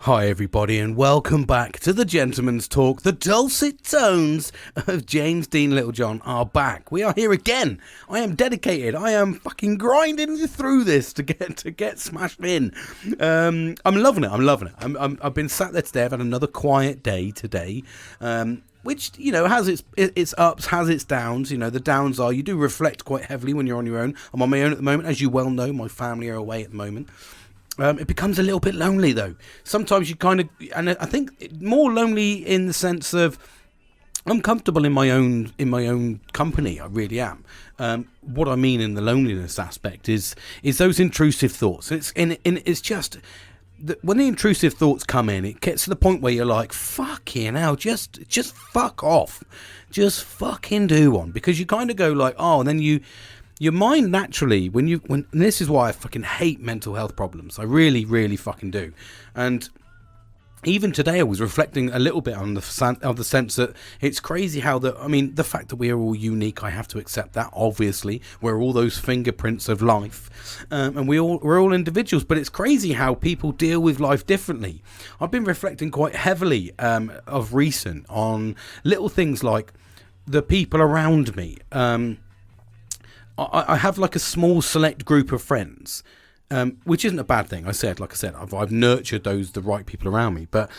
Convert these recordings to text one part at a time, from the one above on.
Hi everybody and welcome back to the Gentleman's Talk. The dulcet tones of James Dean Littlejohn are back. We are here again. I am dedicated. I am fucking grinding through this to get smashed in. I'm loving it. I've been sat there today. I've had another quiet day today. Which, you know, has its ups, has its downs. You know, the downs are you do reflect quite heavily when you're on your own. I'm on my own at the moment. As you well know, my family are away at the moment. It becomes a little bit lonely though. Sometimes you kind of, and I think more lonely in the sense of I'm comfortable in my own company. I really am. What I mean in the loneliness aspect is those intrusive thoughts. It's just when the intrusive thoughts come in, it gets to the point where you're like, fucking hell, just fuck off, just fucking do one, because you kind of go like, oh, and then your mind naturally, and this is why I fucking hate mental health problems. I really, really fucking do. And even today I was reflecting a little bit on the sense that it's crazy how the fact that we are all unique, I have to accept that, obviously. We're all those fingerprints of life. And we're all individuals, but it's crazy how people deal with life differently. I've been reflecting quite heavily of recent on little things like the people around me. I have like a small select group of friends, which isn't a bad thing. Like I said, I've nurtured the right people around me. But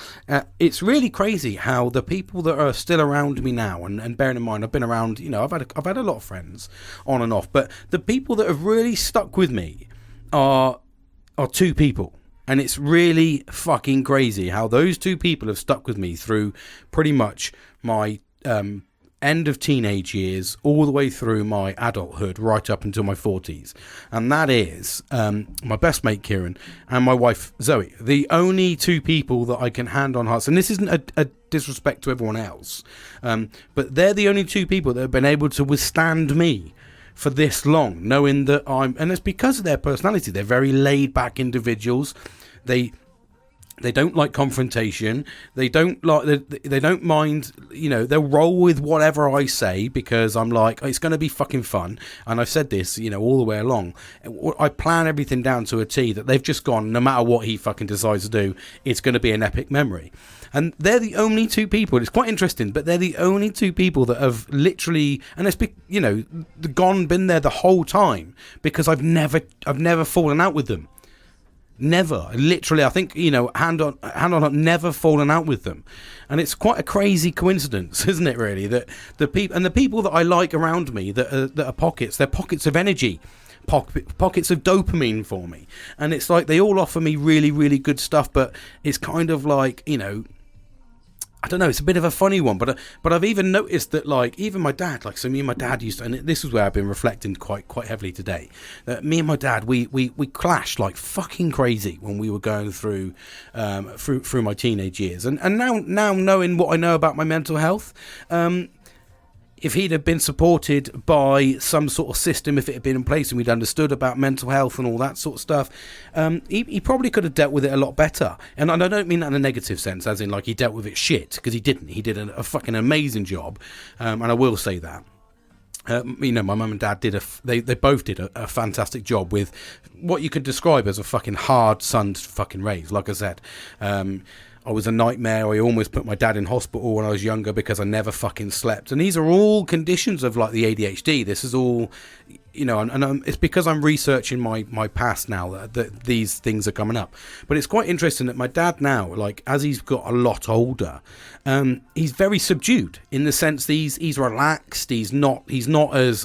it's really crazy how the people that are still around me now, and bearing in mind I've been around, you know, I've had a lot of friends on and off, but the people that have really stuck with me are two people. And it's really fucking crazy how those two people have stuck with me through pretty much my end of teenage years all the way through my adulthood right up until my 40s, and that is my best mate Kieran and my wife Zoe. The only two people that I can hand on hearts, and this isn't a disrespect to everyone else, but they're the only two people that have been able to withstand me for this long, knowing that and it's because of their personality. They're very laid back individuals. They don't like confrontation. They don't mind, you know, they'll roll with whatever I say because I'm like, it's going to be fucking fun. And I've said this, you know, all the way along. I plan everything down to a T that they've just gone, no matter what he fucking decides to do, it's going to be an epic memory. And they're the only two people, it's quite interesting, but they're the only two people that have literally, and it's, you know, been there the whole time, because I've never fallen out with them. Never, literally, I think, you know, hand on heart, never fallen out with them. And it's quite a crazy coincidence, isn't it, really, that the people that I like around me that are pockets, they're pockets of energy, pockets of dopamine for me. And it's like they all offer me really, really good stuff, but it's kind of like, you know, I don't know, it's a bit of a funny one, but I've even noticed that, like, even my dad, like, so me and my dad used to, and this is where I've been reflecting quite heavily today, that me and my dad, we clashed like fucking crazy when we were going through my teenage years, and now knowing what I know about my mental health, if he'd have been supported by some sort of system, if it had been in place and we'd understood about mental health and all that sort of stuff, he probably could have dealt with it a lot better. And I don't mean that in a negative sense, as in like he dealt with it shit, because he didn't. He did a fucking amazing job, and I will say that. You know, my mum and dad they both did a fantastic job with what you could describe as a fucking hard son to fucking raise. Like I said, I was a nightmare. I almost put my dad in hospital when I was younger because I never fucking slept. And these are all conditions of like the ADHD. This is all, you know, and it's because I'm researching my past now that these things are coming up. But it's quite interesting that my dad now, like, as he's got a lot older, he's very subdued in the sense that he's relaxed. He's not as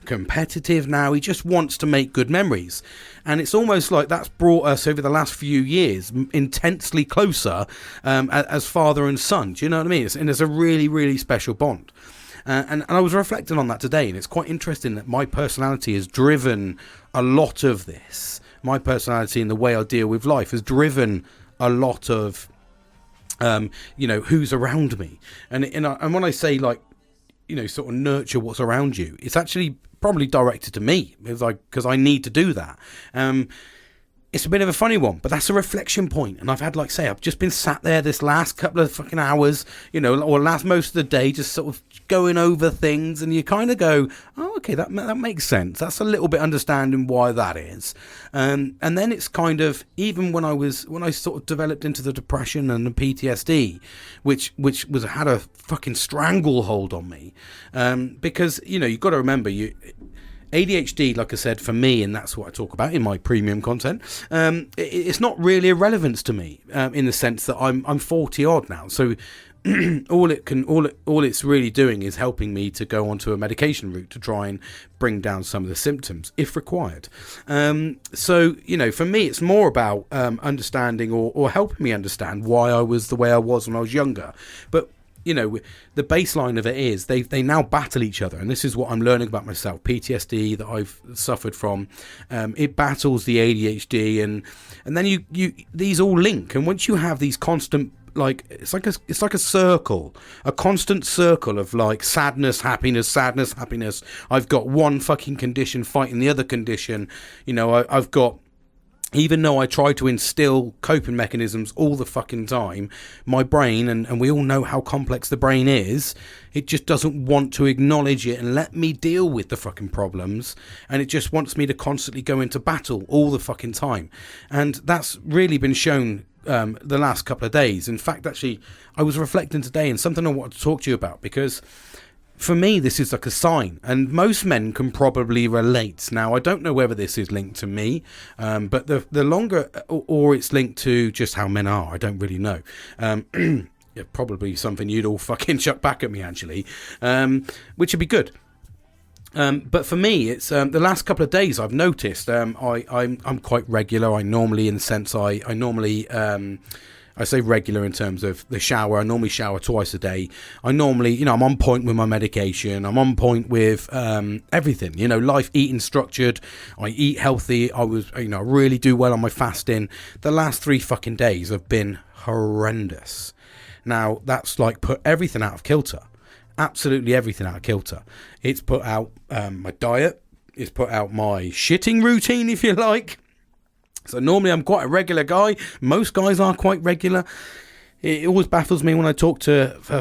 competitive now. He just wants to make good memories. And it's almost like that's brought us over the last few years intensely closer as father and son. Do you know what I mean? And there's a really, really special bond. And I was reflecting on that today, and it's quite interesting that my personality has driven a lot of this. My personality and the way I deal with life has driven a lot of, you know, who's around me. And when I say, like, you know, sort of nurture what's around you, it's actually probably directed to me. It's like, because I need to do that. it's a bit of a funny one, but that's a reflection point. And I've had, like, say, I've just been sat there this last couple of fucking hours, you know, or last most of the day, just sort of going over things, and you kind of go, oh, okay, that makes sense. That's a little bit understanding why that is. And then it's kind of, even when I sort of developed into the depression and the PTSD, which had a fucking stranglehold on me, because, you know, you've got to remember, ADHD, like I said, for me, and that's what I talk about in my premium content, it's not really a relevance to me, in the sense that I'm 40 odd now. So all it's really doing is helping me to go onto a medication route to try and bring down some of the symptoms if required. So, you know, for me, it's more about understanding or helping me understand why I was the way I was when I was younger. But you know, the baseline of it is they now battle each other, and this is what I'm learning about myself. PTSD that I've suffered from, it battles the ADHD, and then you these all link. And once you have these constant, like, it's like a circle, a constant circle of, like, sadness, happiness. I've got one fucking condition fighting the other condition. You know, I've got, even though I try to instill coping mechanisms all the fucking time, my brain, and we all know how complex the brain is, it just doesn't want to acknowledge it and let me deal with the fucking problems, and it just wants me to constantly go into battle all the fucking time. And that's really been shown the last couple of days. In fact, actually, I was reflecting today, and something I wanted to talk to you about, because for me, this is like a sign, and most men can probably relate. Now, I don't know whether this is linked to me, but the longer, or it's linked to just how men are, I don't really know. Yeah, probably something you'd all fucking chuck back at me, actually, which would be good. But for me, it's the last couple of days I've noticed I'm quite regular. I normally, in the sense, I say regular in terms of the shower. I normally shower twice a day. I normally, you know, I'm on point with my medication. I'm on point with everything. You know, life, eating structured. I eat healthy. I really do well on my fasting. The last 3 fucking days have been horrendous. Now, that's like put everything out of kilter. Absolutely everything out of kilter. It's put out my diet. It's put out my shitting routine, if you like. So normally I'm quite a regular guy. Most guys are quite regular. It always baffles me when I talk to I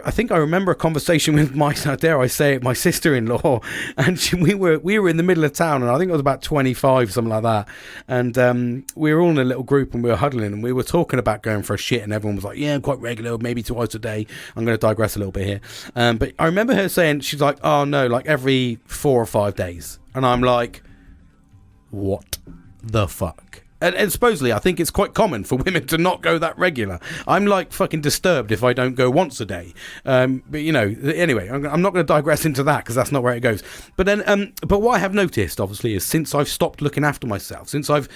think I remember a conversation with my sister-in-law, and we were in the middle of town, and I think it was about 25, something like that. And we were all in a little group, and we were huddling, and we were talking about going for a shit, and everyone was like, yeah, I'm quite regular, maybe twice a day. I'm going to digress a little bit here. But I remember her saying, she's like, oh no, like every 4 or 5 days. And I'm like, what the fuck? And supposedly, I think it's quite common for women to not go that regular. I'm like fucking disturbed if I don't go once a day. But you know, anyway, I'm not going to digress into that, because that's not where it goes. But then, but what I have noticed, obviously, is since I've stopped looking after myself, since I've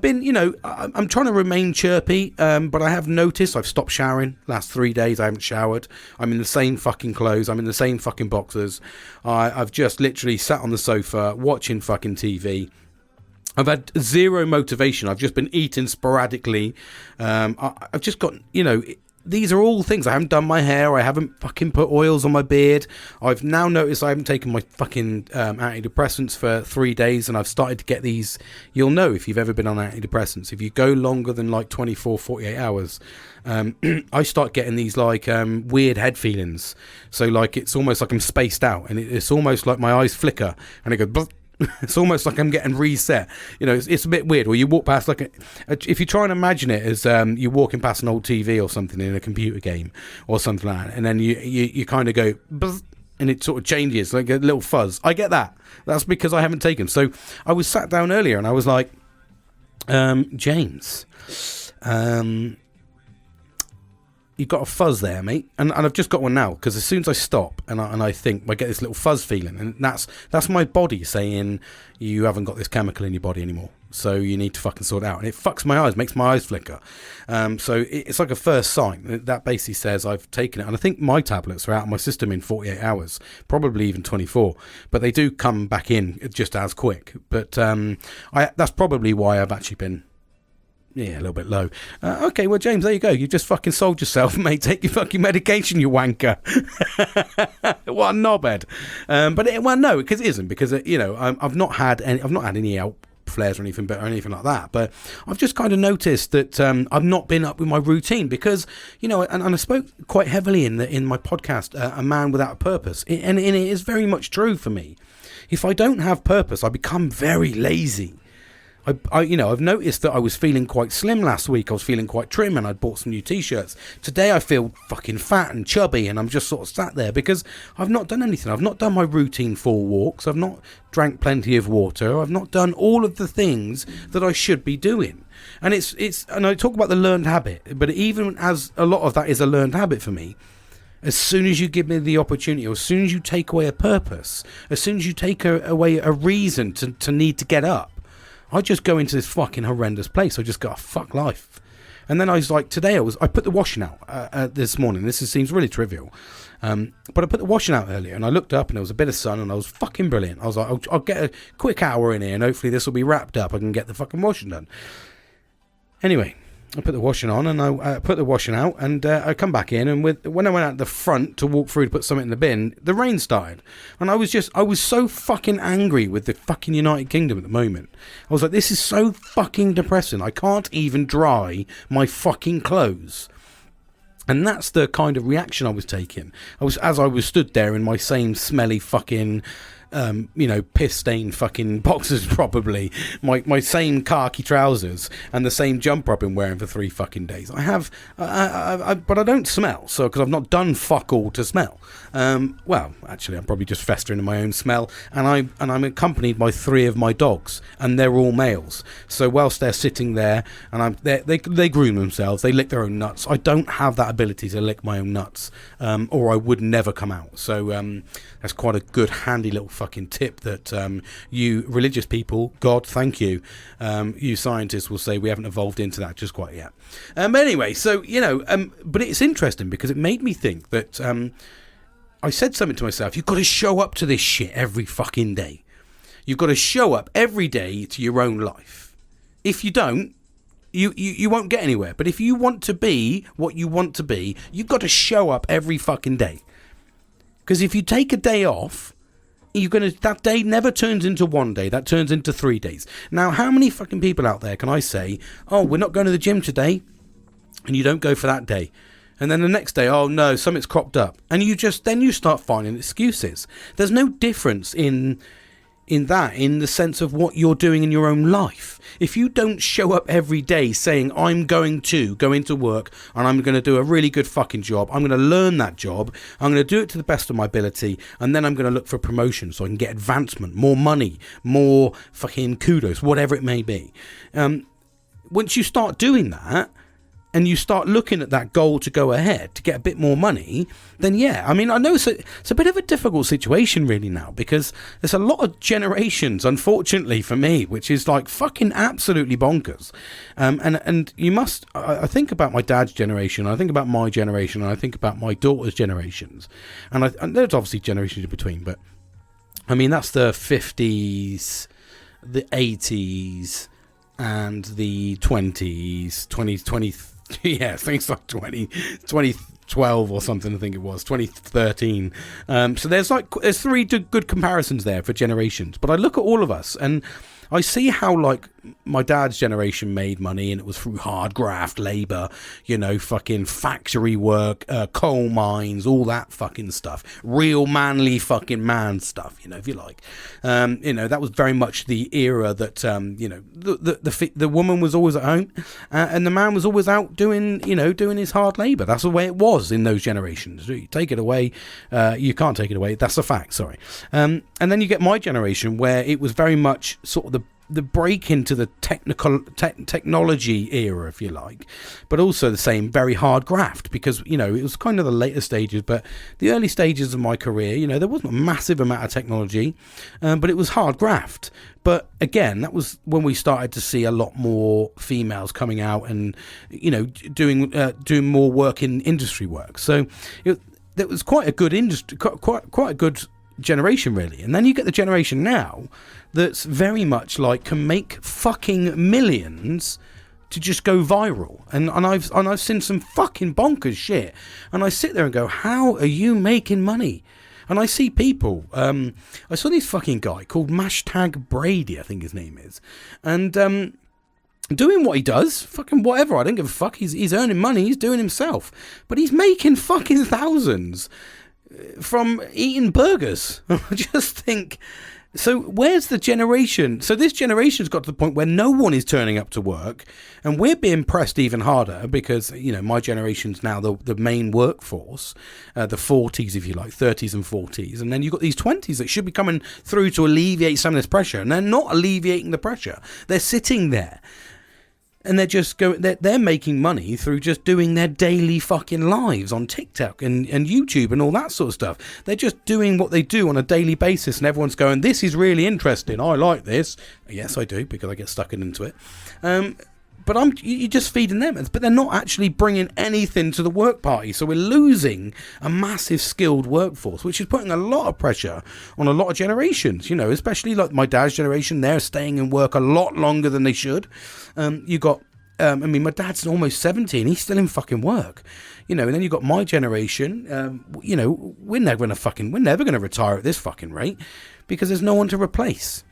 been, you know, I'm trying to remain chirpy, but I have noticed I've stopped showering. Last 3 days, I haven't showered. I'm in the same fucking clothes. I'm in the same fucking boxers. I've just literally sat on the sofa watching fucking TV. I've had zero motivation. I've just been eating sporadically. I've just got, you know, these are all things. I haven't done my hair. I haven't fucking put oils on my beard. I've now noticed I haven't taken my fucking antidepressants for 3 days, and I've started to get these. You'll know if you've ever been on antidepressants. If you go longer than like 24, 48 hours, I start getting these like weird head feelings. So like it's almost like I'm spaced out, and it's almost like my eyes flicker, and it goes. It's almost like I'm getting reset. You know, it's a bit weird. Or you walk past like if you try and imagine it as you're walking past an old TV or something in a computer game or something like that, and then you kind of go buzz, and it sort of changes like a little fuzz. I get that. That's because I haven't taken. So I was sat down earlier and I was like, James, you've got a fuzz there, mate, and I've just got one now, because as soon as I stop and I think, I get this little fuzz feeling, and that's my body saying you haven't got this chemical in your body anymore, so you need to fucking sort it out. And it fucks my eyes, makes my eyes flicker. So it's like a first sign that basically says I've taken it, and I think my tablets are out of my system in 48 hours, probably even 24, but they do come back in just as quick. But that's probably why I've actually been a little bit low. Okay, well, James, there you go. You just fucking sold yourself, mate. Take your fucking medication, you wanker. What a knobhead. No, because it isn't. Because you know, I've not had any help flares or anything like that. But I've just kind of noticed that I've not been up with my routine because, and I spoke quite heavily in my podcast, A Man Without a Purpose, and it is very much true for me. If I don't have purpose, I become very lazy. I've noticed that I was feeling quite slim last week. I was feeling quite trim and I'd bought some new t-shirts. Today I feel fucking fat and chubby and I'm just sort of sat there because I've not done anything. I've not done my routine 4 walks. I've not drank plenty of water. I've not done all of the things that I should be doing. And and I talk about the learned habit, but even as a lot of that is a learned habit for me, as soon as you give me the opportunity, or as soon as you take away a purpose, as soon as you take away a reason to need to get up, I just go into this fucking horrendous place. I just go, fuck life. And then I was like, today I put the washing out this morning. This seems really trivial. But I put the washing out earlier and I looked up and there was a bit of sun and I was fucking brilliant. I was like, I'll get a quick hour in here and hopefully this will be wrapped up. I can get the fucking washing done. Anyway, I put the washing on and I put the washing out and I come back in and when I went out the front to walk through to put something in the bin, the rain started. And I was so fucking angry with the fucking United Kingdom at the moment. I was like, this is so fucking depressing. I can't even dry my fucking clothes. And that's the kind of reaction I was taking. As I was stood there in my same smelly fucking piss-stained fucking boxers, probably my same khaki trousers and the same jumper I've been wearing for 3 fucking days. I have, but I don't smell, so because I've not done fuck all to smell. Well, actually, I'm probably just festering in my own smell, and I'm accompanied by 3 of my dogs, and they're all males. So whilst they're sitting there, and they groom themselves, they lick their own nuts. I don't have that ability to lick my own nuts, or I would never come out. So that's quite a good, handy little fucking tip that you religious people, God, thank you. You scientists will say we haven't evolved into that just quite yet. But anyway, so, but it's interesting because it made me think that I said something to myself, you've got to show up to this shit every fucking day. You've got to show up every day to your own life. If you don't, you won't get anywhere. But if you want to be what you want to be, you've got to show up every fucking day. Because if you take a day off, that day never turns into 1 day. That turns into 3 days. Now, how many fucking people out there can I say, oh, we're not going to the gym today, and you don't go for that day? And then the next day, oh no, something's cropped up. And then you start finding excuses. There's no difference in the sense of what you're doing in your own life. If you don't show up every day saying, I'm going to go into work and I'm going to do a really good fucking job, I'm going to learn that job, I'm going to do it to the best of my ability, and then I'm going to look for promotion so I can get advancement, more money, more fucking kudos, whatever it may be. Once you start doing that, and you start looking at that goal to go ahead to get a bit more money, then yeah, I mean, I know it's a bit of a difficult situation really now because there's a lot of generations, unfortunately for me, which is like fucking absolutely bonkers. And you must, I think about my dad's generation, I think about my generation, and I think about my daughter's generations. And there's obviously generations in between, but I mean, that's the 50s, the 80s, and the 20s, 20 yeah, things like 2012 or something, I think it was 2013. So there's 3 good comparisons there for generations. But I look at all of us and I see how like my dad's generation made money, and it was through hard graft, labour, fucking factory work, coal mines, all that fucking stuff, real manly fucking man stuff, if you like. That was very much the era that the woman was always at home, and the man was always out doing his hard labour. That's the way it was in those generations. You take it away, you can't take it away. That's a fact. Sorry. And then you get my generation where it was very much sort of the break into the technology era, if you like, but also the same very hard graft because, it was kind of the later stages, but the early stages of my career, there wasn't a massive amount of technology, but it was hard graft. But again, that was when we started to see a lot more females coming out and, doing more work in industry work. So that was quite a good industry, quite a good generation really. And then you get the generation now that's very much like can make fucking millions to just go viral, and I've seen some fucking bonkers shit, and I sit there and go, how are you making money? And I see people, I saw this fucking guy called #Brady, I think his name is, and doing what he does, fucking whatever, I don't give a fuck. He's earning money, he's doing himself, but he's making fucking thousands from eating burgers. I just think, so where's the generation? So this generation's got to the point where no one is turning up to work, and we're being pressed even harder because, you know, my generation's now the main workforce, the 40s, if you like, 30s and 40s, and then you've got these 20s that should be coming through to alleviate some of this pressure, and they're not alleviating the pressure. They're sitting there. And they're just going, they're making money through just doing their daily fucking lives on TikTok and YouTube and all that sort of stuff. They're just doing what they do on a daily basis, and everyone's going, this is really interesting. I like this. Yes, I do, because I get stuck into it. But you're just feeding them. But they're not actually bringing anything to the work party. So we're losing a massive skilled workforce, which is putting a lot of pressure on a lot of generations, you know, especially like my dad's generation. They're staying in work a lot longer than they should. You got, I mean, my dad's almost 70 and he's still in fucking work, you know, and then you got my generation, you know, we're never going to retire at this fucking rate because there's no one to replace.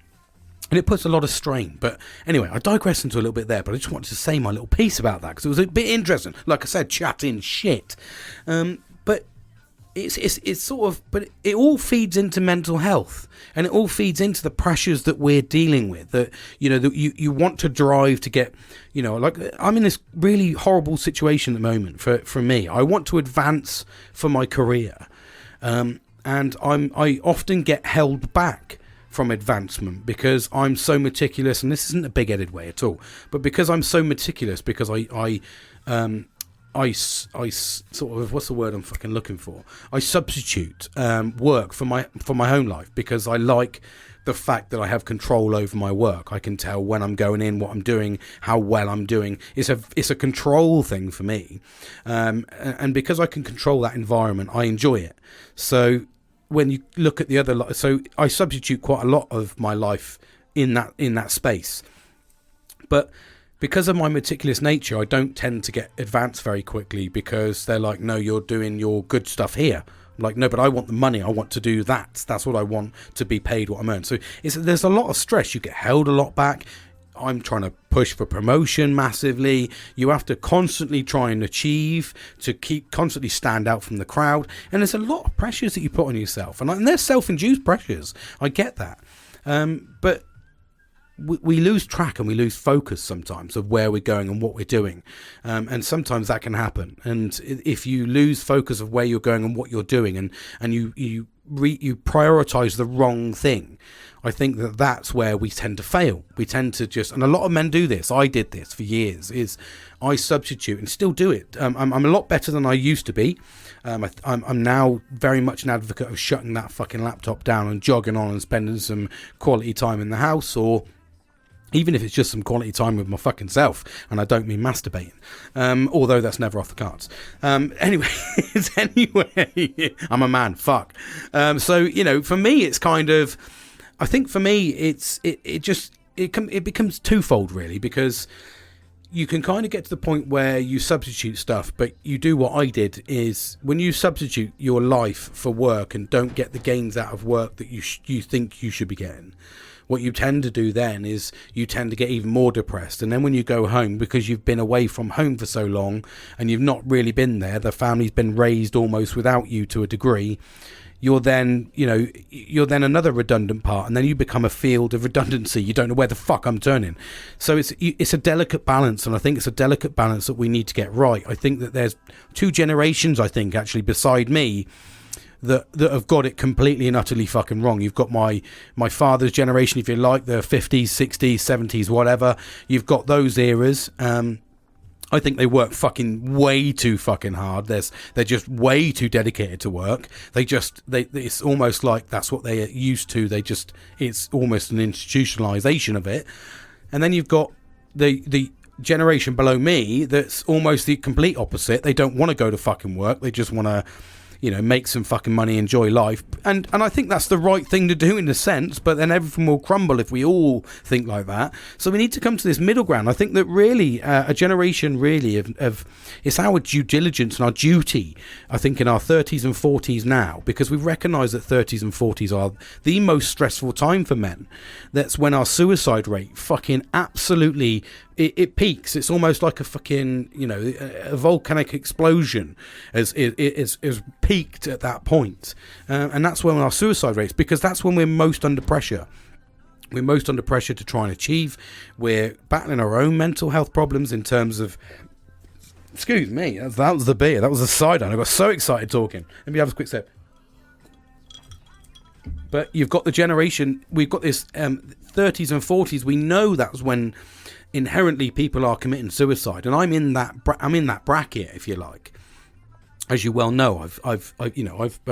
And it puts a lot of strain. But anyway, I digress into a little bit there, but I just wanted to say my little piece about that because it was a bit interesting. Like I said, chatting shit. But it's sort of, but it all feeds into mental health, and it all feeds into the pressures that we're dealing with. That, you know, that you want to drive to get, you know, like I'm in this really horrible situation at the moment for me. I want to advance for my career, and I often get held back from advancement because I'm so meticulous, and this isn't a big-headed way at all, but because I'm so meticulous, because I sort of, what's the word I'm fucking looking for? I substitute work for my home life because I like the fact that I have control over my work. I can tell when I'm going in, what I'm doing, how well I'm doing. It's a control thing for me, and because I can control that environment, I enjoy it. So when you look at the other, so I substitute quite a lot of my life in that space, but because of my meticulous nature, I don't tend to get advanced very quickly because they're like, no, you're doing your good stuff here. I'm like, no, but I want the money. I want to do that. That's what I want, to be paid what I'm earning. So there's a lot of stress. You get held a lot back. I'm trying to push for promotion massively. You have to constantly try and achieve to constantly stand out from the crowd. And there's a lot of pressures that you put on yourself. And they're self-induced pressures. I get that. But we lose track and we lose focus sometimes of where we're going and what we're doing. And sometimes that can happen. And if you lose focus of where you're going and what you're doing, and you prioritize the wrong thing, I think that's where we tend to fail. We tend to just, and a lot of men do this. I did this for years. Is I substitute and still do it. I'm a lot better than I used to be. I'm now very much an advocate of shutting that fucking laptop down and jogging on and spending some quality time in the house, or even if it's just some quality time with my fucking self, and I don't mean masturbating, although that's never off the cards. Anyway, I'm a man, fuck. So, you know, for me, it's kind of, I think for me, it becomes twofold really, because you can kind of get to the point where you substitute stuff, but you do what I did, is when you substitute your life for work and don't get the gains out of work that you think you should be getting, what you tend to do then is you tend to get even more depressed. And then when you go home, because you've been away from home for so long and you've not really been there, the family's been raised almost without you to a degree, you're then another redundant part, and then you become a field of redundancy. You don't know where the fuck I'm turning. So it's a delicate balance, and I think it's a delicate balance that we need to get right. I think that there's two generations, I think, actually, beside me, that have got it completely and utterly fucking wrong. You've got my father's generation, if you like, the 50s, 60s, 70s, whatever. You've got those eras. I think they work fucking way too fucking hard. They're just way too dedicated to work. It's almost like that's what they're used to. It's almost an institutionalization of it. And then you've got the generation below me that's almost the complete opposite. They don't want to go to fucking work. They just want to, make some fucking money, enjoy life. And I think that's the right thing to do in a sense, but then everything will crumble if we all think like that. So we need to come to this middle ground. I think that really a generation really of it's our due diligence and our duty, I think, in our 30s and 40s now, because we've recognised that 30s and 40s are the most stressful time for men. That's when our suicide rate fucking absolutely it peaks. It's almost like a fucking a volcanic explosion is peaked at that point, and that's when our suicide rates, because that's when we're most under pressure. We're most under pressure to try and achieve. We're battling our own mental health problems in terms of. Excuse me, that was the beer. That was a cider. I got so excited talking. Let me have a quick sip. But you've got the generation. We've got this 30s and 40s. We know that's when inherently people are committing suicide, and I'm in that bracket, if you like. As you well know, I've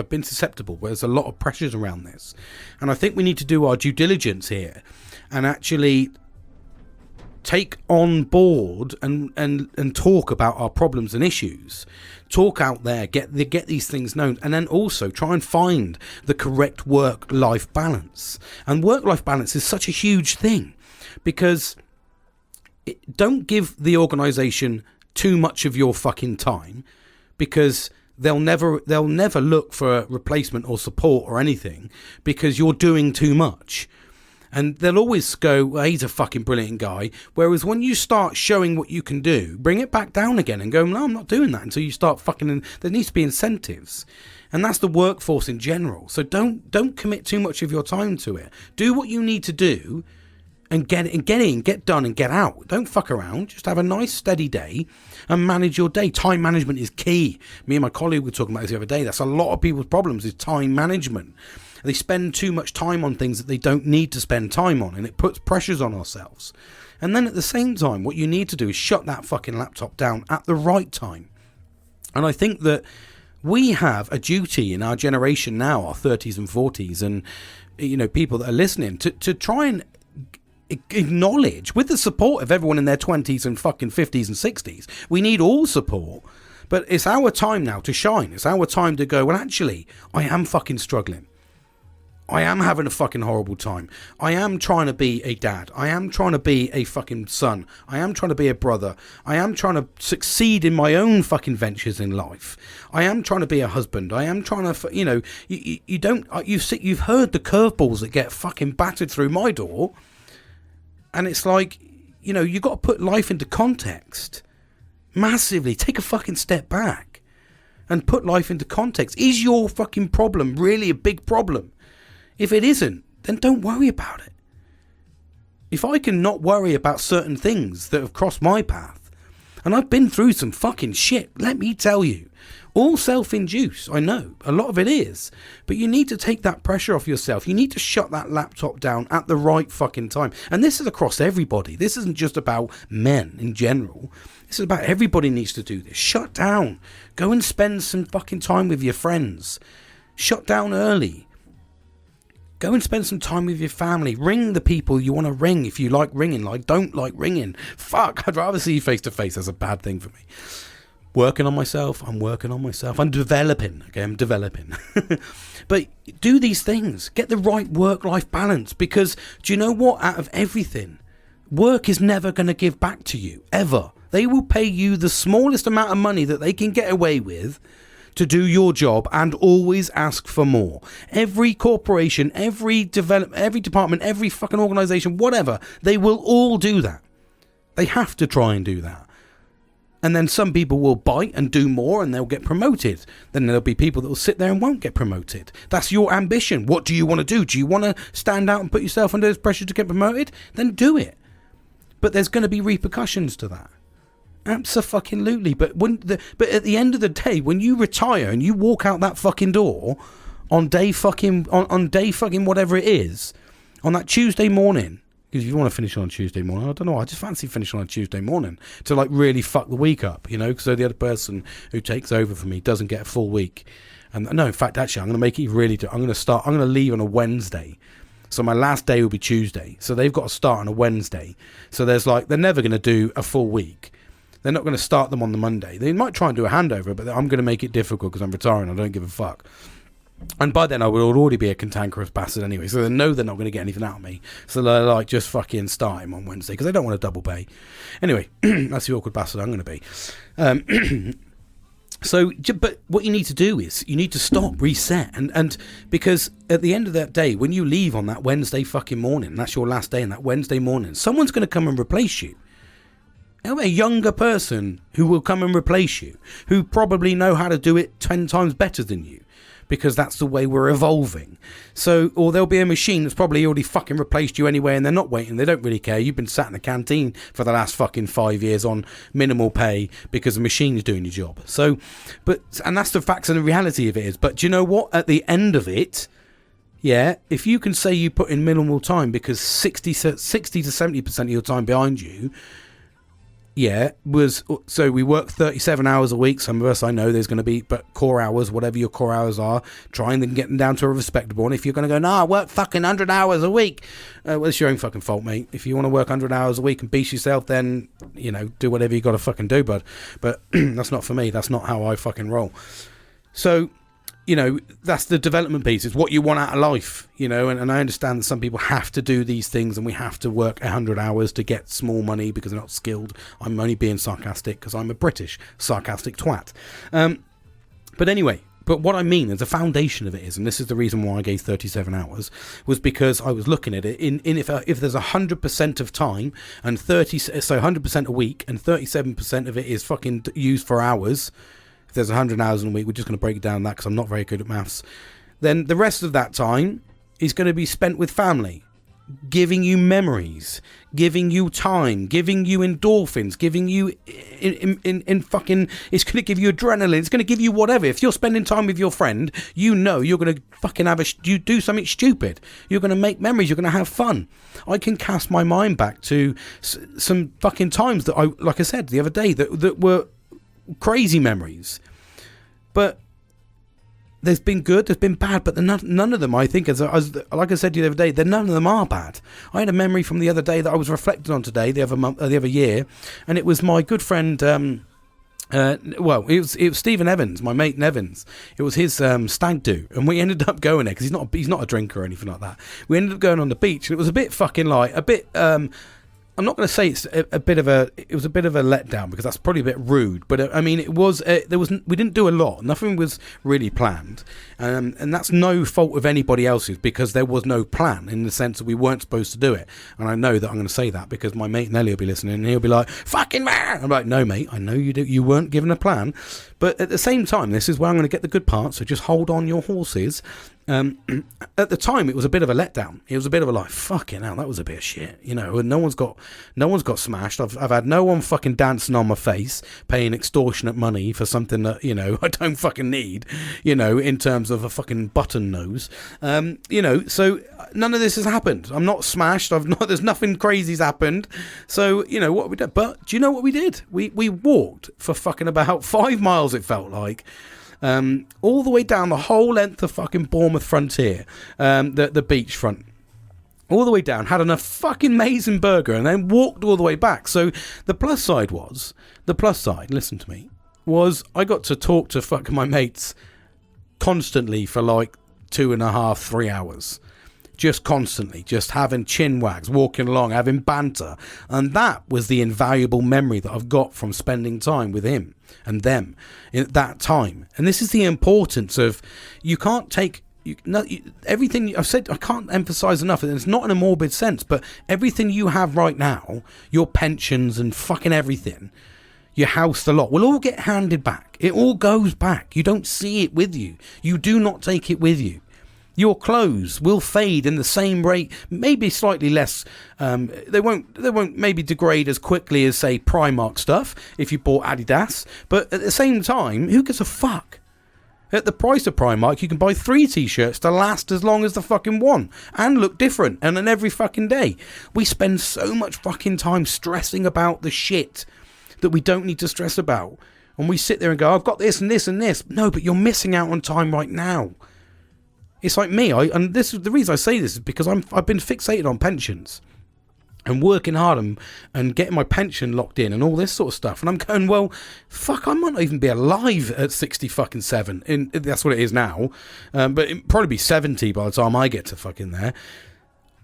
been susceptible. There's a lot of pressures around this, and I think we need to do our due diligence here, and actually take on board and talk about our problems and issues. Talk out there, get these things known, and then also try and find the correct work-life balance. And work-life balance is such a huge thing, because don't give the organisation too much of your fucking time, because they'll never look for a replacement or support or anything, because you're doing too much. And they'll always go, well, he's a fucking brilliant guy. Whereas when you start showing what you can do, bring it back down again and go, no, I'm not doing that, until you start fucking. There needs to be incentives. And that's the workforce in general. So don't commit too much of your time to it. Do what you need to do and get in, get done and get out. Don't fuck around. Just have a nice steady day and manage your day. Time management is key. Me and my colleague were talking about this the other day. That's a lot of people's problems, is time management. They spend too much time on things that they don't need to spend time on, and it puts pressures on ourselves. And then at the same time, what you need to do is shut that fucking laptop down at the right time. And I think that we have a duty in our generation now, our 30s and 40s, and people that are listening, to try and acknowledge, with the support of everyone in their 20s and fucking 50s and 60s, we need all support, but it's our time now to shine. It's our time to go, well, actually, I am fucking struggling. I am having a fucking horrible time. I am trying to be a dad. I am trying to be a fucking son. I am trying to be a brother. I am trying to succeed in my own fucking ventures in life. I am trying to be a husband. I am trying to, you've heard the curveballs that get fucking battered through my door. And it's like, you've got to put life into context. Massively. Take a fucking step back and put life into context. Is your fucking problem really a big problem? If it isn't, then don't worry about it. If I can not worry about certain things that have crossed my path, and I've been through some fucking shit, let me tell you. All self-induced, I know. A lot of it is. But you need to take that pressure off yourself. You need to shut that laptop down at the right fucking time. And this is across everybody. This isn't just about men in general. This is about everybody needs to do this. Shut down. Go and spend some fucking time with your friends. Shut down early. Go and spend some time with your family. Ring the people you want to ring if you like ringing. Don't like ringing. Fuck, I'd rather see you face to face. That's a bad thing for me. Working on myself. I'm working on myself. I'm developing. Okay, I'm developing. But do these things. Get the right work-life balance. Because do you know what? Out of everything, work is never going to give back to you. Ever. They will pay you the smallest amount of money that they can get away with to do your job, and always ask for more. Every corporation, every department, every fucking organisation, whatever, they will all do that. They have to try and do that. And then some people will bite and do more and they'll get promoted. Then there'll be people that will sit there and won't get promoted. That's your ambition. What do you want to do? Do you want to stand out and put yourself under this pressure to get promoted? Then do it. But there's going to be repercussions to that. Absolutely. But at the end of the day, when you retire and you walk out that fucking door on day fucking whatever it is, on that Tuesday morning, because you want to finish on Tuesday morning, I don't know, I just fancy finishing on a Tuesday morning to really fuck the week up, so the other person who takes over for me doesn't get a full week. And no, in fact, actually, I'm going to make it really. I'm going to leave on a Wednesday. So my last day will be Tuesday. So they've got to start on a Wednesday. So they're never going to do a full week. They're not going to start them on the Monday. They might try and do a handover, but I'm going to make it difficult because I'm retiring. I don't give a fuck. And by then I would already be a cantankerous bastard anyway, so they know they're not going to get anything out of me. So they're like, just fucking start him on Wednesday, because they don't want to double pay. Anyway, that's the awkward bastard I'm going to be. But what you need to do is you need to stop, reset, and because at the end of that day, when you leave on that Wednesday fucking morning, that's your last day, and that Wednesday morning, someone's going to come and replace you. A younger person who will come and replace you, who probably know how to do it 10 times better than you, because that's the way we're evolving. So, or there'll be a machine that's probably already fucking replaced you anyway, and they're not waiting. They don't really care. You've been sat in the canteen for the last fucking 5 years on minimal pay because the machine's doing your job. So, and that's the facts and the reality of it is. But do you know what? At the end of it, yeah, if you can say you put in minimal time because 60 to 70% of your time behind you, yeah, so we work 37 hours a week. Some of us, I know there's going to be, but core hours, whatever your core hours are, try and get them down to a respectable. And if you're going to go, I work fucking 100 hours a week, well, it's your own fucking fault, mate. If you want to work 100 hours a week and beast yourself, then, do whatever you got to fucking do, bud. But that's not for me. That's not how I fucking roll. So, that's the development piece. It's what you want out of life, and I understand that some people have to do these things and we have to work 100 hours to get small money because they're not skilled. I'm only being sarcastic because I'm a British sarcastic twat. But what I mean is the foundation of it is, and this is the reason why I gave 37 hours, was because I was looking at it if there's 100% of time and 100% a week and 37% of it is fucking used for hours. There's 100 hours in a week, we're just going to break it down that because I'm not very good at maths, then the rest of that time is going to be spent with family, giving you memories, giving you time, giving you endorphins, giving you in fucking, it's going to give you adrenaline, it's going to give you whatever. If you're spending time with your friend, you're going to fucking you do something stupid, you're going to make memories, you're going to have fun. I can cast my mind back to some fucking times that like I said the other day, that were crazy memories. But there's been good, there's been bad, but none of them, I think, as like I said to you the other day, none of them are bad. I had a memory from the other day that I was reflecting on today, the other year, and it was my good friend, it was Stephen Evans, my mate Evans. It was his stag do, and we ended up going there because he's not a drinker or anything like that. We ended up going on the beach, and it was a bit fucking I'm not going to say it's a bit of a letdown because that's probably a bit rude, but it was we didn't do a lot. Nothing was really planned, and that's no fault of anybody else's because there was no plan in the sense that we weren't supposed to do it. And I know that I'm going to say that because my mate Nelly will be listening and he'll be like, "Fucking man!" I'm like, "No, mate, I know you weren't given a plan." But at the same time, this is where I'm going to get the good part, so just hold on your horses. At the time, it was a bit of a letdown. It was a bit of a like, fucking hell, that was a bit of shit, and no one's got smashed. I've had no one fucking dancing on my face, paying extortionate money for something that, I don't fucking need, in terms of a fucking button nose. So none of this has happened. I'm not smashed. There's nothing crazy's happened. So, what we did, but do you know what we did? We walked for fucking about 5 miles, it felt like. All the way down the whole length of fucking Bournemouth Frontier, the beach front, all the way down, had enough fucking amazing burger, and then walked all the way back. So the plus side, listen to me, was I got to talk to fucking my mates constantly for like 2.5, 3 hours. Just constantly, just having chin wags, walking along, having banter. And that was the invaluable memory that I've got from spending time with him and them at that time. And this is the importance of, you can't take everything I've said. I can't emphasize enough, and it's not in a morbid sense, but everything you have right now, your pensions and fucking everything, your house, the lot, will all get handed back. It all goes back. You don't see it with you. You do not take it with you. Your clothes will fade in the same rate, maybe slightly less. They won't maybe degrade as quickly as, say, Primark stuff if you bought Adidas. But at the same time, who gives a fuck? At the price of Primark, you can buy 3 t-shirts to last as long as the fucking one and look different, and then every fucking day. We spend so much fucking time stressing about the shit that we don't need to stress about. And we sit there and go, I've got this and this and this. No, but you're missing out on time right now. It's like me, and this is the reason I say this is because I've been fixated on pensions. and working hard and getting my pension locked in and all this sort of stuff. And I'm going, well, fuck, I might not even be alive at 67. That's what it is now. But it'd probably be 70 by the time I get to fucking there.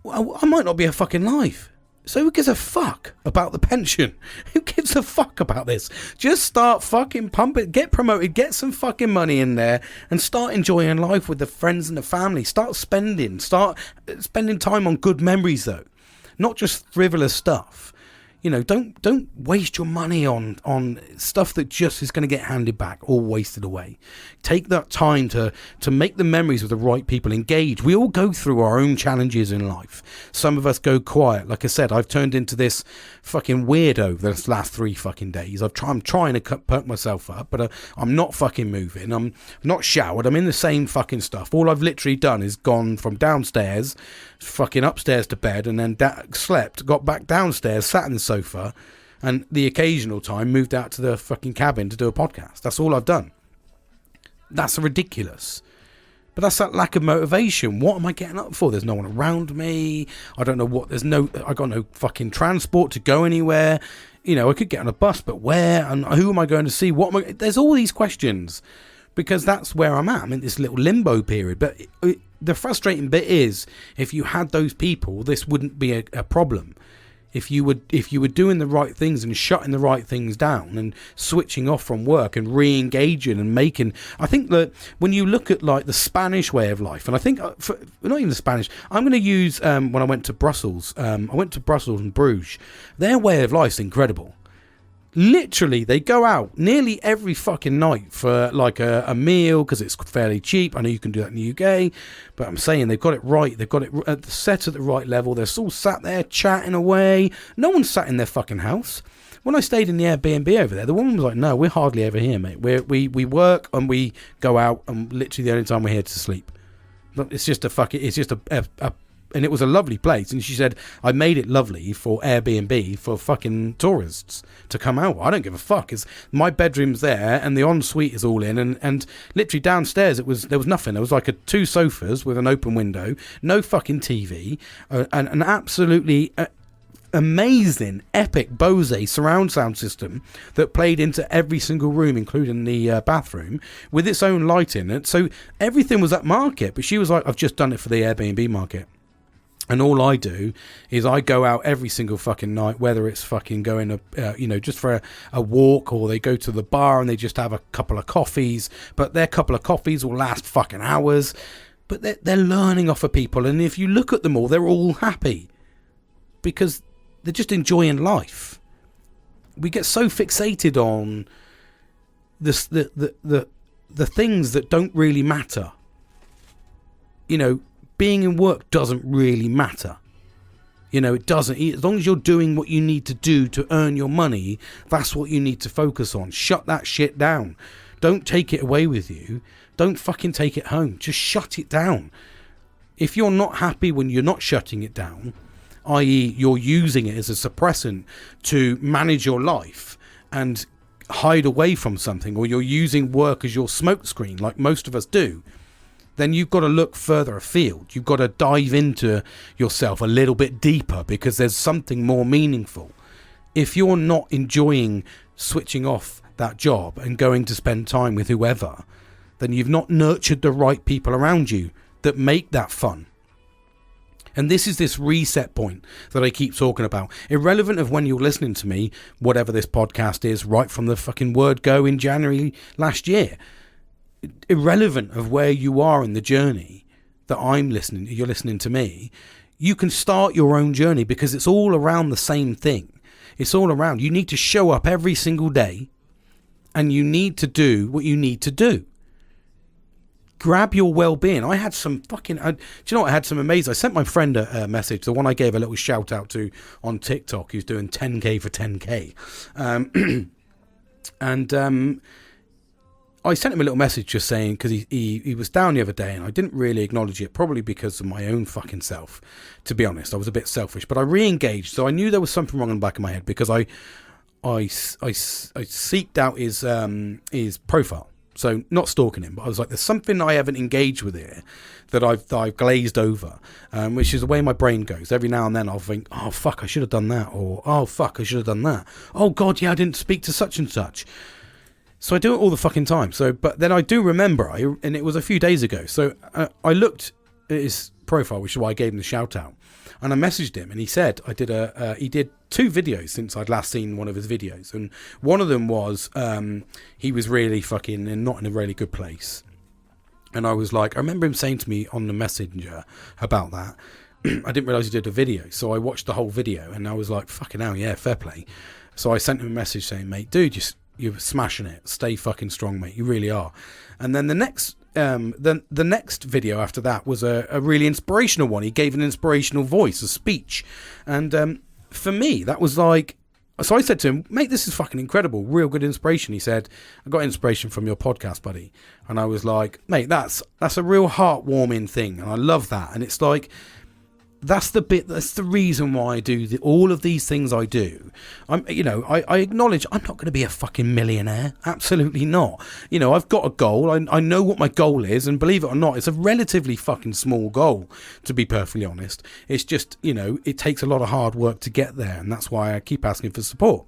Well, I might not be a fucking live. So who gives a fuck about the pension? Who gives a fuck about this? Just start fucking pumping, get promoted, get some fucking money in there and start enjoying life with the friends and the family. Start spending time on good memories though. Not just frivolous stuff. You know, don't waste your money on stuff that just is going to get handed back or wasted away. Take that time to make the memories with the right people. Engage. We all go through our own challenges in life. Some of us go quiet. Like I said, I've turned into this fucking weirdo this last 3 fucking days. I'm trying to perk myself up, but I'm not fucking moving. I'm not showered. I'm in the same fucking stuff. All I've literally done is gone from downstairs, fucking upstairs to bed, and then slept, got back downstairs, sat in the sofa, and the occasional time moved out to the fucking cabin to do a podcast. That's all I've done. That's ridiculous. But that's that lack of motivation. What am I getting up for? There's no one around me. I don't know what. I got no fucking transport to go anywhere. You know, I could get on a bus, but where? And who am I going to see? There's all these questions, because that's where I'm at. I'm in this little limbo period. But the frustrating bit is, if you had those people, this wouldn't be a problem. If you were doing the right things and shutting the right things down and switching off from work and re-engaging and making, I think that when you look at like the Spanish way of life, and I think not even the Spanish, I'm going to use when I went to Brussels. I went to Brussels and Bruges. Their way of life's incredible. Literally, they go out nearly every fucking night for like a meal because it's fairly cheap. I know you can do that in the UK, but I'm saying they've got it right. They've got it set at the right level. They're all sat there chatting away. No one's sat in their fucking house. When I stayed in the Airbnb over there, the woman was like, "No, we're hardly ever here, mate. We work and we go out, and literally the only time we're here to sleep. It's just a and it was a lovely place." And she said, "I made it lovely for Airbnb for fucking tourists to come out. I don't give a fuck. It's my bedroom's there and the ensuite is all in, and literally downstairs there was nothing. There was like 2 sofas with an open window, no fucking TV, and an absolutely amazing, epic Bose surround sound system that played into every single room, including the bathroom, with its own lighting. And so everything was at market. But she was like, "I've just done it for the Airbnb market. And all I do is I go out every single fucking night, whether it's fucking going, just for a walk, or they go to the bar and they just have a couple of coffees. But their couple of coffees will last fucking hours. But they're learning off of people. And if you look at them all, they're all happy because they're just enjoying life. We get so fixated on this, the things that don't really matter. You know, being in work doesn't really matter. You know, it doesn't. As long as you're doing what you need to do to earn your money, that's what you need to focus on. Shut that shit down. Don't take it away with you. Don't fucking take it home. Just shut it down. If you're not happy when you're not shutting it down, i.e. you're using it as a suppressant to manage your life and hide away from something, or you're using work as your smokescreen like most of us do, then you've got to look further afield. You've got to dive into yourself a little bit deeper, because there's something more meaningful. If you're not enjoying switching off that job and going to spend time with whoever, then you've not nurtured the right people around you that make that fun. And this is this reset point that I keep talking about. Irrelevant of when you're listening to me, whatever this podcast is, right from the fucking word go in January last year. Irrelevant of where you are in the journey that you're listening to me, you can start your own journey, because it's all around the same thing. It's all around. You need to show up every single day, and you need to do what you need to do. Grab your well-being. I had some fucking... do you know what? I had some amazing... I sent my friend a message, the one I gave a little shout out to on TikTok, who's doing 10k for 10k. I sent him a little message just saying, because he was down the other day and I didn't really acknowledge it, probably because of my own fucking self, to be honest. I was a bit selfish, but I re-engaged, so I knew there was something wrong in the back of my head, because I seeked out his profile. So not stalking him, but I was like, there's something I haven't engaged with here that I've glazed over, which is the way my brain goes. Every now and then I'll think, oh, fuck, I should have done that. Or, oh, fuck, I should have done that. Oh, God, yeah, I didn't speak to such and such. So I do it all the fucking time. So, but then I do remember, and it was a few days ago. So I looked at his profile, which is why I gave him the shout out. And I messaged him, and he said he did 2 videos since I'd last seen one of his videos, and one of them was he was really fucking not in a really good place. And I was like, I remember him saying to me on the messenger about that. I didn't realise he did a video, so I watched the whole video, and I was like, fucking hell, yeah, fair play. So I sent him a message saying, mate, dude, you're smashing it. Stay fucking strong, mate. You really are. And then the next video after that was a really inspirational one. He gave an inspirational voice, a speech. And for me, that was like... So I said to him, mate, this is fucking incredible. Real good inspiration. He said, I got inspiration from your podcast, buddy. And I was like, mate, that's a real heartwarming thing. And I love that. And it's like... That's the reason why I do all of these things I do. I acknowledge I'm not going to be a fucking millionaire. Absolutely not. I've got a goal. I know what my goal is, and believe it or not, it's a relatively fucking small goal, to be perfectly honest. It's just, it takes a lot of hard work to get there, and that's why I keep asking for support.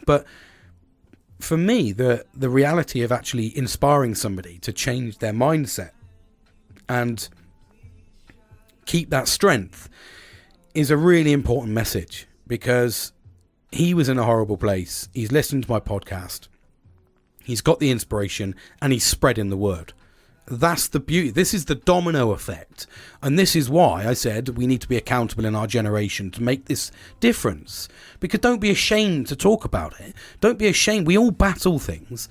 But for me, the reality of actually inspiring somebody to change their mindset and keep that strength is a really important message, because he was in a horrible place. He's listened to my podcast. He's got the inspiration, and he's spreading the word. That's the beauty. This is the domino effect. And this is why I said we need to be accountable in our generation to make this difference. Because don't be ashamed to talk about it. Don't be ashamed. We all battle things.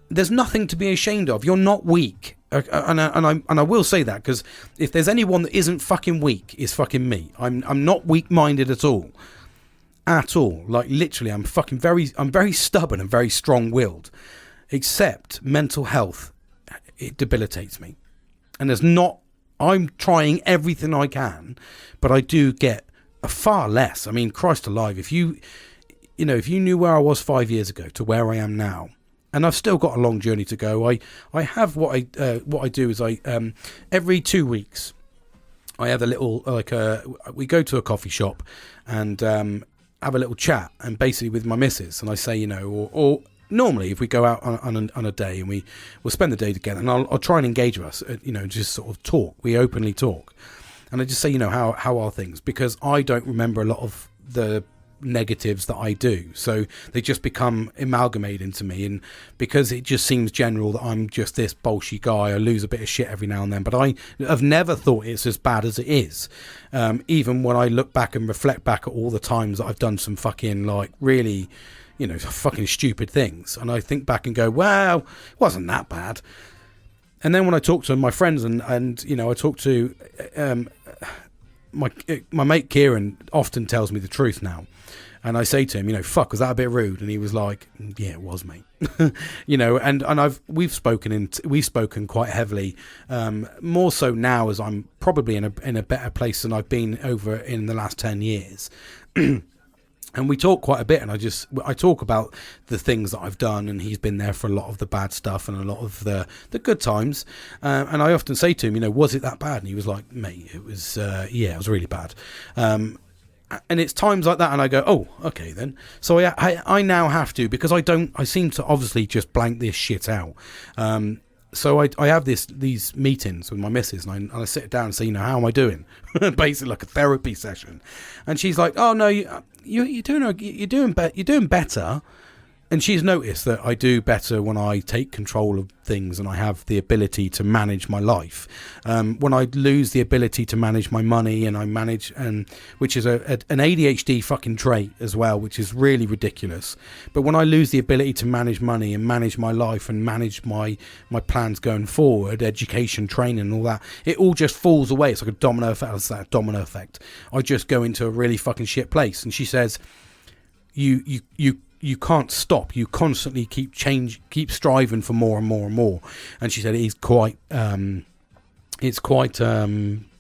There's nothing to be ashamed of. You're not weak. And I will say that, because if there's anyone that isn't fucking weak, it's fucking me. I'm not weak-minded at all. Like, literally, I'm very stubborn and very strong-willed. Except mental health, it debilitates me. And I'm trying everything I can, but I do get a far less. I mean, Christ alive, if you knew where I was 5 years ago to where I am now, and I've still got a long journey to go. I have what I do is every 2 weeks I have a little we go to a coffee shop and have a little chat, and basically with my missus, and I say or normally if we go out on a day and we'll spend the day together, and I'll try and engage with us, just sort of talk. We openly talk, and I just say how are things, because I don't remember a lot of the negatives that I do, so they just become amalgamated into me, and because it just seems general that I'm just this bullshit guy, I lose a bit of shit every now and then, but I've never thought it's as bad as it is. Even when I look back and reflect back at all the times that I've done some fucking like really fucking stupid things, and I think back and go, well, it wasn't that bad. And then when I talk to my friends and I talk to my mate Kieran often tells me the truth now. And I say to him, fuck, was that a bit rude? And he was like, yeah, it was, mate. and we've spoken quite heavily, more so now as I'm probably in a better place than I've been over in the last 10 years. And we talk quite a bit, and I talk about the things that I've done, and he's been there for a lot of the bad stuff and a lot of the good times. And I often say to him, was it that bad? And he was like, mate, it was, it was really bad. And it's times like that, and I go, oh, okay then. So I now have to, because I seem to obviously just blank this shit out. So I have these meetings with my missus, and I sit down and say, how am I doing? Basically like a therapy session. And she's like, oh no, you're doing better. And she's noticed that I do better when I take control of things and I have the ability to manage my life. When I lose the ability to manage my money, and I manage, which is an ADHD fucking trait as well, which is really ridiculous. But when I lose the ability to manage money and manage my life and manage my plans going forward, education, training and all that, it all just falls away. It's like a domino effect. It's that domino effect. I just go into a really fucking shit place. And she says, you can't stop. You constantly keep striving for more and more and more. And she said it's quite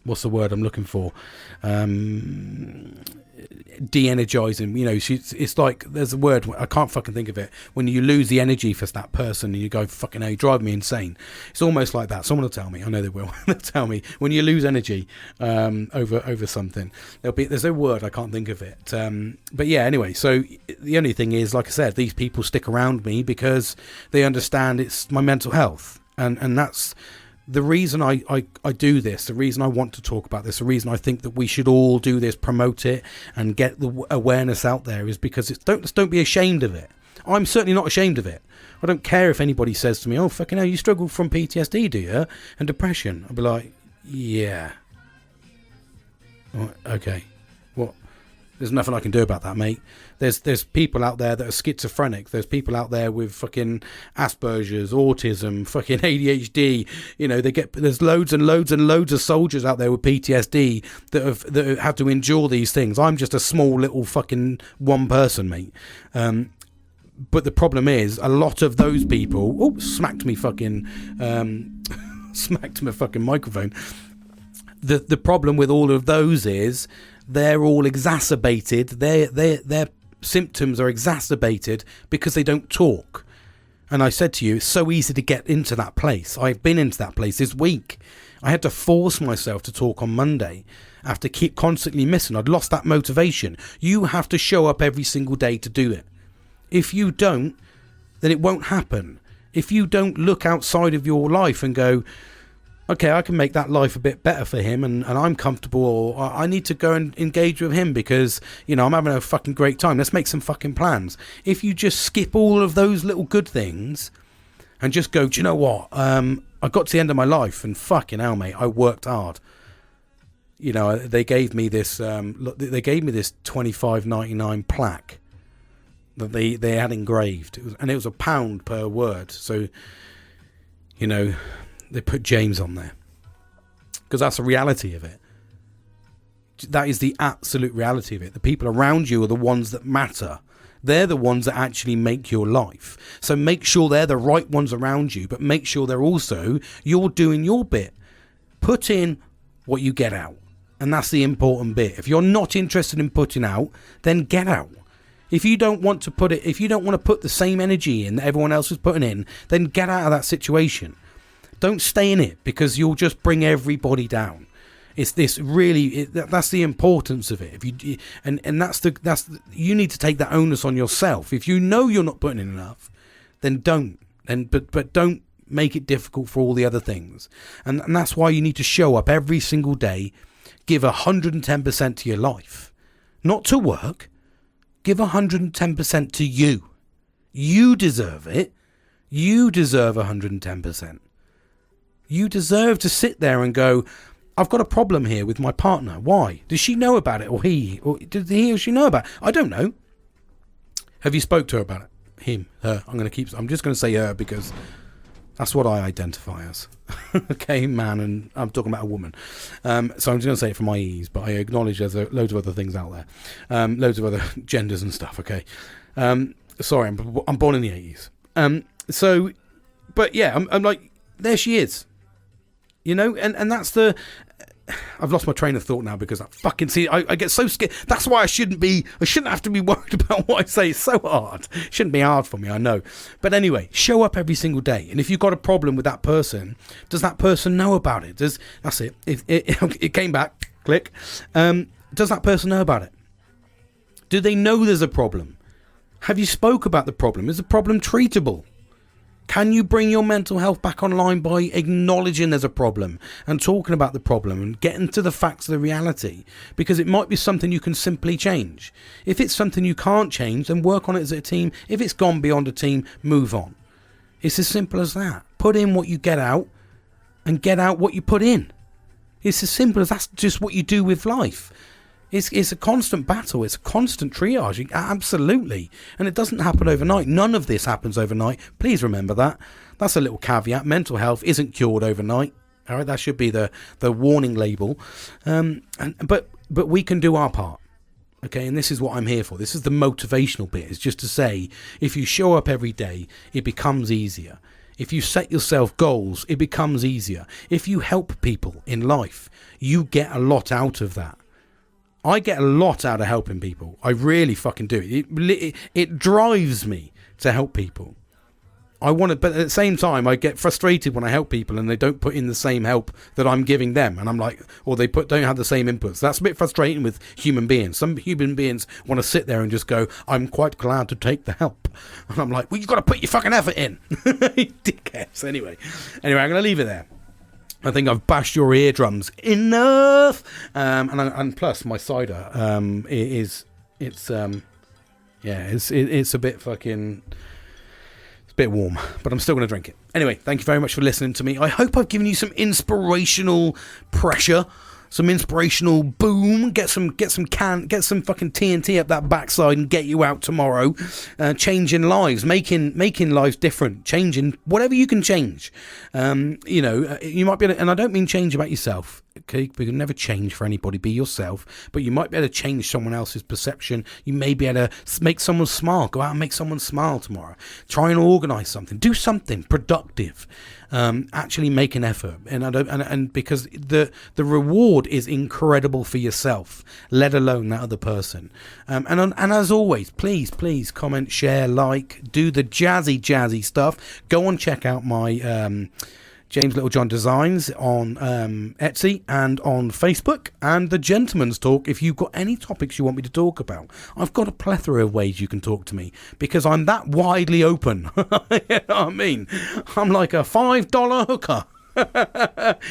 what's the word I'm looking for? De-energizing, you know. It's like, there's a word, I can't fucking think of it, when you lose the energy for that person and you go, fucking hell, you drive me insane. It's almost like that. Someone will tell me, I know they will. They'll tell me when you lose energy over something. There's a word, I can't think of it, but yeah, anyway. So the only thing is, like I said, these people stick around me because they understand it's my mental health, and that's the reason I do this, the reason I want to talk about this, the reason I think that we should all do this, promote it and get the awareness out there, is because don't be ashamed of it. I'm certainly not ashamed of it. I don't care if anybody says to me, oh, fucking hell, you struggle from PTSD, do you? And depression. I'll be like, yeah. Okay. What? There's nothing I can do about that, mate. There's people out there that are schizophrenic. There's people out there with fucking Asperger's, autism, fucking ADHD. You know, there's loads and loads and loads of soldiers out there with PTSD that have had to endure these things. I'm just a small little fucking one person, mate. But the problem is, a lot of those people, smacked my fucking microphone. The problem with all of those is they're all exacerbated. Their symptoms are exacerbated because they don't talk. And I said to you, it's so easy to get into that place. I've been into that place this week. I had to force myself to talk on Monday after constantly missing. I'd lost that motivation. You have to show up every single day to do it. If you don't, then it won't happen. If you don't look outside of your life and go, okay, I can make that life a bit better for him, and I'm comfortable, or I need to go and engage with him because, you know, I'm having a fucking great time. Let's make some fucking plans. If you just skip all of those little good things and just go, do you know what? I got to the end of my life and fucking hell, mate, I worked hard. You know, they gave me this $25.99 plaque that they had engraved. It was £1 per word. So, you know, they put James on there because that's the reality of it. That is the absolute reality of it. The people around you are the ones that matter. They're the ones that actually make your life. So make sure they're the right ones around you, but make sure you're doing your bit. Put in what you get out. And that's the important bit. If you're not interested in putting out, then get out. If you don't want to put the same energy in that everyone else is putting in, then get out of that situation. Don't stay in it because you'll just bring everybody down. It's this really, that's the importance of it. You need to take that onus on yourself. If you know you're not putting in enough, then don't. But don't make it difficult for all the other things. And that's why you need to show up every single day, give 110% to your life, not to work. Give 110% to you. You deserve it. You deserve 110%. You deserve to sit there and go, I've got a problem here with my partner. Why? Does she know about it? Or did he or she know about it? I don't know. Have you spoke to her about it? Him, her. I'm just going to say her because that's what I identify as. Okay, man, and I'm talking about a woman. So I'm just going to say it for my ease, but I acknowledge there's loads of other things out there. Loads of other genders and stuff, okay? Sorry, I'm born in the 80s. But yeah, I'm like, there she is. You know, and that's I've lost my train of thought now because I get so scared. That's why I shouldn't have to be worried about what I say. It's so hard. It shouldn't be hard for me, I know. But anyway, show up every single day. And if you've got a problem with that person, does that person know about it? That's it. If it came back, click. Does that person know about it? Do they know there's a problem? Have you spoke about the problem? Is the problem treatable? Can you bring your mental health back online by acknowledging there's a problem and talking about the problem and getting to the facts of the reality? Because it might be something you can simply change. If it's something you can't change, then work on it as a team. If it's gone beyond a team, move on. It's as simple as that. Put in what you get out and get out what you put in. It's as simple as that's just what you do with life. It's a constant battle. It's a constant triage. Absolutely. And it doesn't happen overnight. None of this happens overnight. Please remember that. That's a little caveat. Mental health isn't cured overnight. All right, that should be the warning label. But we can do our part. Okay, and this is what I'm here for. This is the motivational bit. It's just to say, if you show up every day, it becomes easier. If you set yourself goals, it becomes easier. If you help people in life, you get a lot out of that. I get a lot out of helping people. I really fucking do. It drives me to help people. I want to, but at the same time, I get frustrated when I help people and they don't put in the same help that I'm giving them, and I'm like, or they don't have the same inputs. That's a bit frustrating with human beings. Some human beings want to sit there and just go, "I'm quite glad to take the help," and I'm like, "Well, you've got to put your fucking effort in." Dickheads. Anyway, I'm going to leave it there. I think I've bashed your eardrums enough, and plus my cider it's a bit fucking, it's a bit warm, but I'm still going to drink it. Anyway, thank you very much for listening to me. I hope I've given you some inspirational pressure, some inspirational boom. Get some fucking TNT up that backside and get you out tomorrow, changing lives, making lives different, changing whatever you can change. You might be able to, and I don't mean change about yourself. Okay, we can never change for anybody. Be yourself, but you might be able to change someone else's perception. You may be able to make someone smile. Go out and make someone smile tomorrow. Try and organise something. Do something productive. Actually make an effort, and because the reward is incredible for yourself, let alone that other person. And as always, please comment, share, like, do the jazzy stuff. Go and check out my James Littlejohn Designs on Etsy and on Facebook, and the Gentleman's Talk. If you've got any topics you want me to talk about, I've got a plethora of ways you can talk to me, because I'm that widely open. You know what I mean? I'm like a $5 hooker.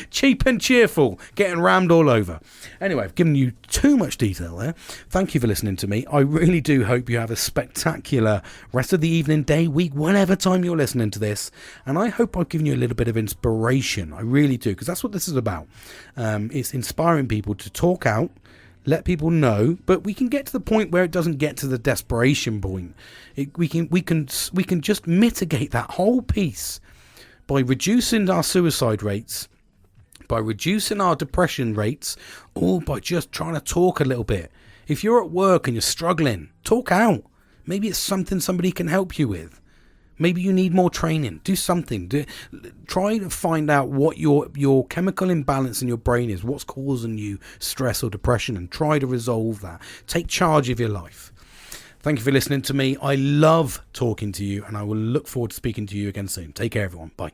Cheap and cheerful, getting rammed all over. Anyway, I've given you too much detail there. Thank you for listening to me. I really do hope you have a spectacular rest of the evening, day, week, whatever time you're listening to this. And I hope I've given you a little bit of inspiration. I really do, because that's what this is about. It's inspiring people to talk out, let people know, but we can get to the point where it doesn't get to the desperation point. We can just mitigate that whole piece by reducing our suicide rates, by reducing our depression rates, or by just trying to talk a little bit. If you're at work and you're struggling, talk out. Maybe it's something somebody can help you with. Maybe you need more training. Do something. Try to find out what your chemical imbalance in your brain is, what's causing you stress or depression, and try to resolve that. Take charge of your life. Thank you for listening to me. I love talking to you, and I will look forward to speaking to you again soon. Take care, everyone. Bye.